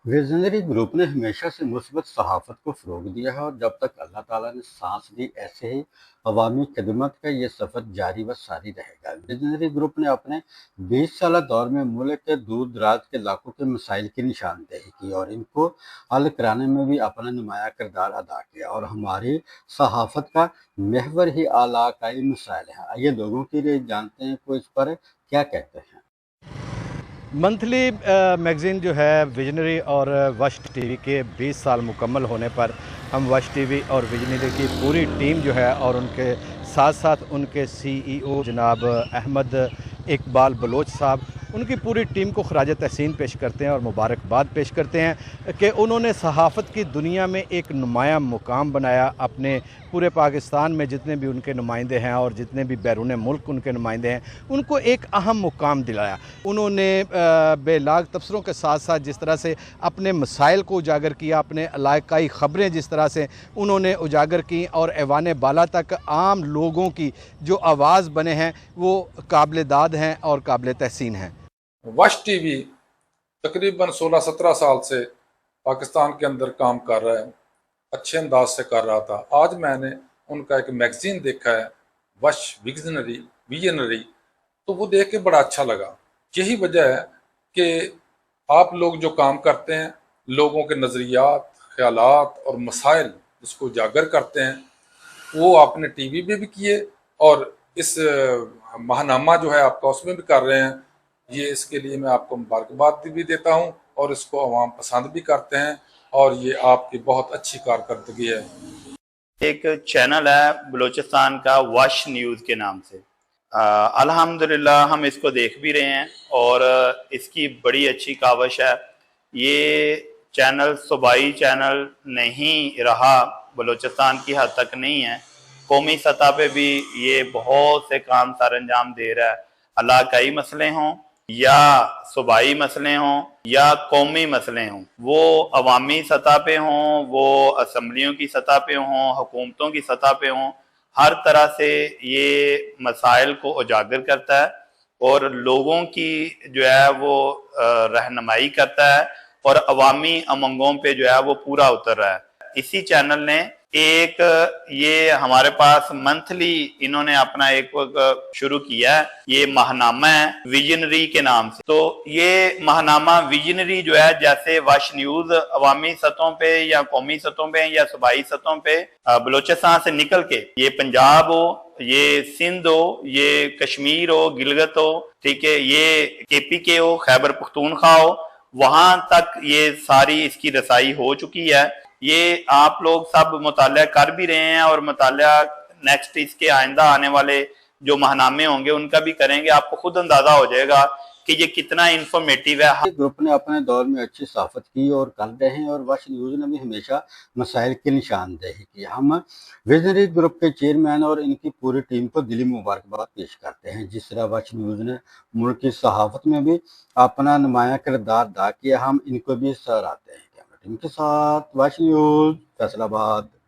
Visionary group ने हमेशा से मुस्बत सहाफ़त को फ़रोग़ दिया है और जब तक अल्लाह ताला ने सांस दी ऐसे ही अवामी खिदमत का ये सफ़र जारी व सारी रहेगा। विजनरी ग्रुप ने अपने 20 साला दौर में मुल्क के दूर दराज के इलाकों के मसाइल की निशानदेही की और इनको हल कराने में भी अपना नुमाया किरदार अदा किया और हमारी सहाफ़त का महवर ही इलाकाई मसाइल है। आइए लोगों की राय जानते हैं वो इस पर क्या कहते हैं। मंथली मैगज़ीन जो है विजनरी और वश टीवी के 20 साल मुकम्मल होने पर हम वश टीवी और विजनरी की पूरी टीम जो है और उनके साथ साथ उनके सीईओ जनाब अहमद इकबाल बलोच साहब, उनकी पूरी टीम को खराज तहसीन पेश करते हैं और मुबारकबाद पेश करते हैं कि उन्होंने सहाफ़त की दुनिया में एक नुमाया मुकाम बनाया। अपने पूरे पाकिस्तान में जितने भी उनके नुमाइंदे हैं और जितने भी बैरून मुल्क उनके नुमाइंदे हैं, उनको एक अहम मुकाम दिलाया। उन्होंने बेलाग तबसरों के साथ साथ जिस तरह से अपने मसाइल को उजागर किया, अपने इलाकाई ख़बरें जिस तरह से उन्होंने उजागर की और ऐवान बाला तक आम लोगों की जो आवाज़ बने हैं वो काबिल दाद हैं और काबिल तहसीन हैं। वश टीवी तकरीबन 16-17 साल से पाकिस्तान के अंदर काम कर रहा है, अच्छे अंदाज से कर रहा था। आज मैंने उनका एक मैगज़ीन देखा है, वश विजनरी, तो वो देख के बड़ा अच्छा लगा। यही वजह है कि आप लोग जो काम करते हैं, लोगों के नज़रियात, ख्यालात और मसाइल जिसको उजागर करते हैं, वो आपने टीवी पे भी किए और इस माहनामा जो है आपका उसमें भी कर रहे हैं। ये इसके लिए मैं आपको मुबारकबाद भी देता हूँ और इसको अवाम पसंद भी करते हैं और ये आपकी बहुत अच्छी कारकर्दगी है। एक चैनल है बलूचिस्तान का वश न्यूज़ के नाम से। अल्हम्दुलिल्लाह हम इसको देख भी रहे हैं और इसकी बड़ी अच्छी काविश है। ये चैनल सूबाई चैनल नहीं रहा, बलूचिस्तान की हद तक नहीं है, कौमी सतह पे भी ये बहुत से काम सर अंजाम दे रहा है। इलाकाई मसले हों या सूबाई मसले हों या कौमी मसले हों, वो अवामी सतह पे हों, वो असम्बलियों की सतह पे हों, हुकूमतों की सतह पे हों, हर तरह से ये मसाइल को उजागर करता है और लोगों की जो है वो रहनुमाई करता है और अवामी उमंगों पे जो है वो पूरा उतर रहा है। इसी चैनल ने एक ये हमारे पास मंथली इन्होंने अपना एक शुरू किया है, ये माहनामा है विजनरी के नाम से। तो ये माहनामा विजनरी जो है, जैसे वश न्यूज़ अवामी सतहों पे या कौमी सतहों पे या सूबाई सतहों पे बलूचिस्तान से निकल के ये पंजाब हो, ये सिंध हो, ये कश्मीर हो, गिलगित हो, ठीक है, ये केपीके हो, खैबर पख्तूनख्वा हो, वहां तक ये सारी इसकी रसाई हो चुकी है। ये आप लोग सब मुताला कर भी रहे हैं और मुताला नेक्स्ट इसके आइंदा आने वाले जो माहनामे होंगे उनका भी करेंगे। आपको खुद अंदाजा हो जाएगा कि ये कितना इंफॉर्मेटिव है। ग्रुप ने अपने दौर में अच्छी सहाफ़त की और कर रहे हैं और वश न्यूज़ ने भी हमेशा मसाइल की निशानदेही की। हम विजनरी ग्रुप के चेयरमैन और इनकी पूरी टीम को दिली मुबारकबाद पेश करते हैं। जिस तरह वश न्यूज़ ने मुल्क की सहाफ़त में भी अपना नुमाया किरदार अदा किया, हम इनको भी सराहते हैं। कैमरा टीम के साथ वश न्यूज़, फैसलाबाद।